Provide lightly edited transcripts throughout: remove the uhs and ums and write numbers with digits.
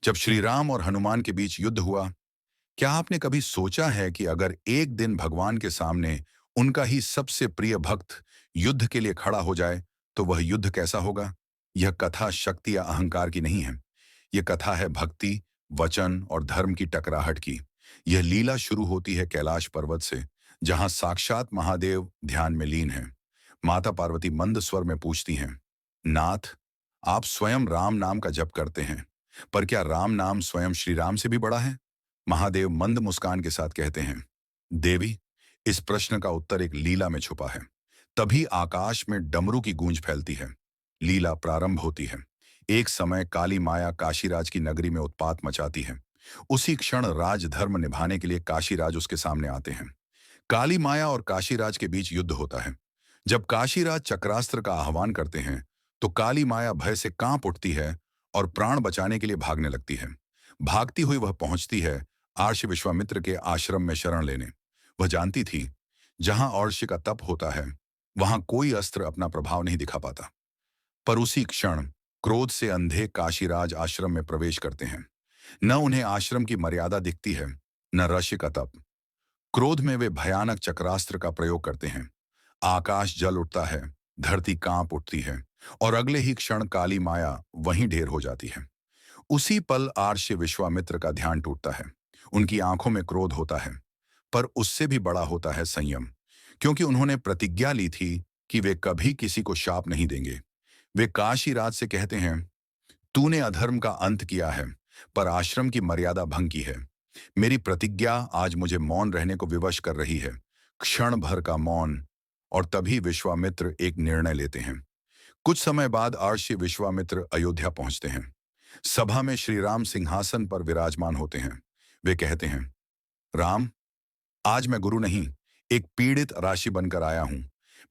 जब श्री राम और हनुमान के बीच युद्ध हुआ, क्या आपने कभी सोचा है कि अगर एक दिन भगवान के सामने उनका ही सबसे प्रिय भक्त युद्ध के लिए खड़ा हो जाए, तो वह युद्ध कैसा होगा? यह कथा शक्ति या अहंकार की नहीं है। यह कथा है भक्ति, वचन और धर्म की टकराहट की। यह लीला शुरू होती है कैलाश पर्वत से, जहां साक्षात महादेव ध्यान में लीन है। माता पार्वती मंद स्वर में पूछती हैं, नाथ, आप स्वयं राम नाम का जप करते हैं, पर क्या राम नाम स्वयं श्री राम से भी बड़ा है? महादेव मंद मुस्कान के साथ कहते हैं, देवी, इस प्रश्न का उत्तर एक लीला में छुपा है। तभी आकाश में डमरू की गूंज फैलती है। लीला प्रारंभ होती है। एक समय काली माया काशीराज की नगरी में उत्पात मचाती है। उसी क्षण राजधर्म निभाने के लिए काशीराज उसके सामने आते हैं। काली माया और काशीराज के बीच युद्ध होता है। जब काशीराज चक्रास्त्र का आह्वान करते हैं, तो काली माया भय से कांप उठती है और प्राण बचाने के लिए भागने लगती है। भागती हुई वह पहुंचती है आर्ष विश्वामित्र के आश्रम में शरण लेने। वह जानती थी, जहां अर्श का तप होता है, वहां कोई अस्त्र अपना प्रभाव नहीं दिखा पाता। पर उसी क्षण क्रोध से अंधे काशीराज आश्रम में प्रवेश करते हैं। न उन्हें आश्रम की मर्यादा दिखती है, न ऋषि का तप। क्रोध में वे भयानक चक्रास्त्र का प्रयोग करते हैं। आकाश जल उठता है, धरती कांप उठती है, और अगले ही क्षण काली माया वहीं ढेर हो जाती है। उसी पल आर्ष्य विश्वामित्र का ध्यान टूटता है। उनकी आंखों में क्रोध होता है, पर उससे भी बड़ा होता है संयम, क्योंकि उन्होंने प्रतिज्ञा ली थी कि वे कभी किसी को शाप नहीं देंगे। वे काशीराज से कहते हैं, तूने अधर्म का अंत किया है, पर आश्रम की मर्यादा भंग की है। मेरी प्रतिज्ञा आज मुझे मौन रहने को विवश कर रही है। क्षण भर का मौन, और तभी विश्वामित्र एक निर्णय लेते हैं। कुछ समय बाद आर्षि विश्वामित्र अयोध्या पहुंचते हैं। सभा में श्री राम सिंहासन पर विराजमान होते हैं। वे कहते हैं, राम, आज मैं गुरु नहीं, एक पीड़ित राशि बनकर आया हूं।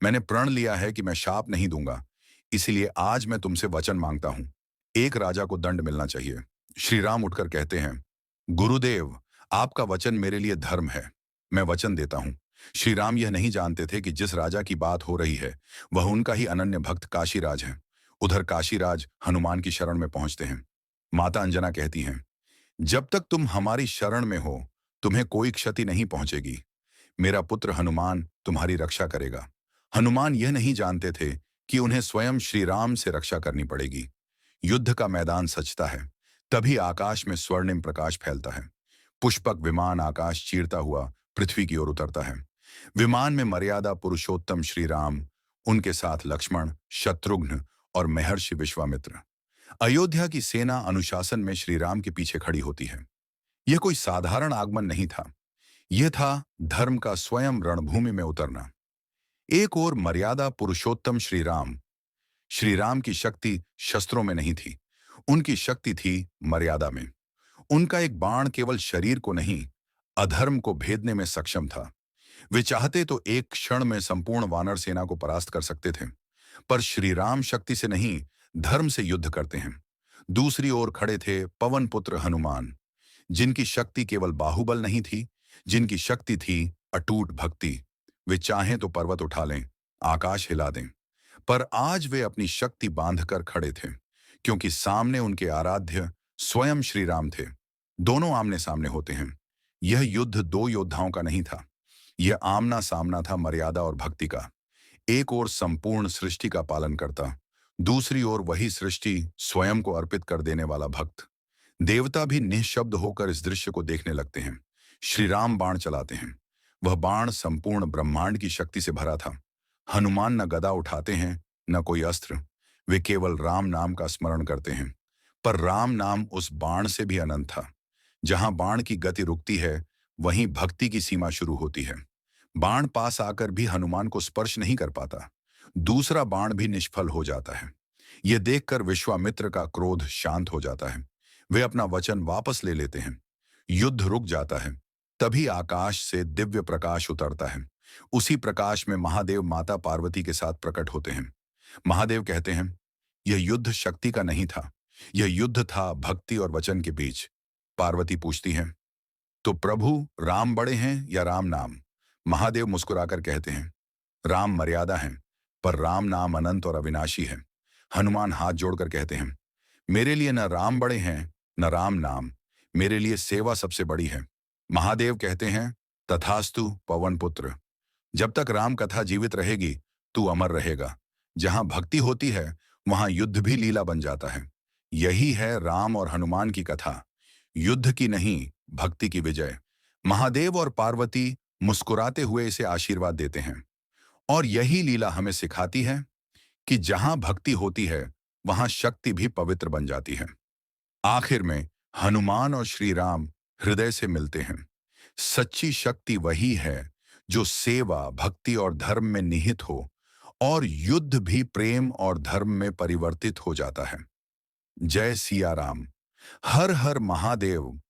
मैंने प्रण लिया है कि मैं शाप नहीं दूंगा, इसलिए आज मैं तुमसे वचन मांगता हूं। एक राजा को दंड मिलना चाहिए। श्री राम उठकर कहते हैं, गुरुदेव, आपका वचन मेरे लिए धर्म है। मैं वचन देता हूं। श्री राम यह नहीं जानते थे कि जिस राजा की बात हो रही है, वह उनका ही अनन्य भक्त काशीराज है। उधर काशीराज हनुमान की शरण में पहुंचते हैं। माता अंजना कहती हैं, जब तक तुम हमारी शरण में हो, तुम्हें कोई क्षति नहीं पहुंचेगी। मेरा पुत्र हनुमान तुम्हारी रक्षा करेगा। हनुमान यह नहीं जानते थे कि उन्हें स्वयं श्री राम से रक्षा करनी पड़ेगी। युद्ध का मैदान सजता है। तभी आकाश में स्वर्णिम प्रकाश फैलता है। पुष्पक विमान आकाश चीरता हुआ पृथ्वी की ओर उतरता है। विमान में मर्यादा पुरुषोत्तम श्री राम, उनके साथ लक्ष्मण, शत्रुघ्न और महर्षि विश्वामित्र। अयोध्या की सेना अनुशासन में श्री राम के पीछे खड़ी होती है। यह कोई साधारण आगमन नहीं था। यह था धर्म का स्वयं रणभूमि में उतरना। एक ओर मर्यादा पुरुषोत्तम श्री राम की शक्ति शस्त्रों में नहीं थी, उनकी शक्ति थी मर्यादा में। उनका एक बाण केवल शरीर को नहीं, अधर्म को भेदने में सक्षम था। वे चाहते तो एक क्षण में संपूर्ण वानर सेना को परास्त कर सकते थे, पर श्री राम शक्ति से नहीं, धर्म से युद्ध करते हैं। दूसरी ओर खड़े थे पवन पुत्र हनुमान, जिनकी शक्ति केवल बाहुबल नहीं थी, जिनकी शक्ति थी अटूट भक्ति। वे चाहें तो पर्वत उठा लें, आकाश हिला दें, पर आज वे अपनी शक्ति बांधकर खड़े थे, क्योंकि सामने उनके आराध्य स्वयं श्री राम थे। दोनों आमने सामने होते हैं। यह युद्ध दो योद्धाओं का नहीं था, यह आमना सामना था मर्यादा और भक्ति का। एक ओर संपूर्ण सृष्टि का पालन करता, दूसरी ओर वही सृष्टि स्वयं को अर्पित कर देने वाला भक्त। देवता भी निःशब्द होकर इस दृश्य को देखने लगते हैं। श्री राम बाण चलाते हैं। वह बाण संपूर्ण ब्रह्मांड की शक्ति से भरा था। हनुमान न गदा उठाते हैं, न कोई अस्त्र। वे केवल राम नाम का स्मरण करते हैं। पर राम नाम उस बाण से भी अनंत था। जहां बाण की गति रुकती है, वहीं भक्ति की सीमा शुरू होती है। बाण पास आकर भी हनुमान को स्पर्श नहीं कर पाता। दूसरा बाण भी निष्फल हो जाता है। यह देखकर विश्वामित्र का क्रोध शांत हो जाता है। वे अपना वचन वापस ले लेते हैं। युद्ध रुक जाता है। तभी आकाश से दिव्य प्रकाश उतरता है। उसी प्रकाश में महादेव माता पार्वती के साथ प्रकट होते हैं। महादेव कहते हैं, यह युद्ध शक्ति का नहीं था, यह युद्ध था भक्ति और वचन के बीच। पार्वती पूछती हैं, तो प्रभु राम बड़े हैं या राम नाम? महादेव मुस्कुराकर कहते हैं, राम मर्यादा है, पर राम नाम अनंत और अविनाशी है। हनुमान हाथ जोड़कर कहते हैं, मेरे लिए न राम बड़े हैं, न राम नाम। मेरे लिए सेवा सबसे बड़ी है। महादेव कहते हैं, तथास्तु पवन पुत्र। जब तक राम कथा जीवित रहेगी, तू अमर रहेगा। जहां भक्ति होती है, वहां युद्ध भी लीला बन जाता है। यही है राम और हनुमान की कथा। युद्ध की नहीं, भक्ति की विजय। महादेव और पार्वती मुस्कुराते हुए इसे आशीर्वाद देते हैं। और यही लीला हमें सिखाती है कि जहां भक्ति होती है, वहां शक्ति भी पवित्र बन जाती है। आखिर में हनुमान और श्री राम हृदय से मिलते हैं। सच्ची शक्ति वही है जो सेवा, भक्ति और धर्म में निहित हो, और युद्ध भी प्रेम और धर्म में परिवर्तित हो जाता है। जय सिया राम। हर हर महादेव।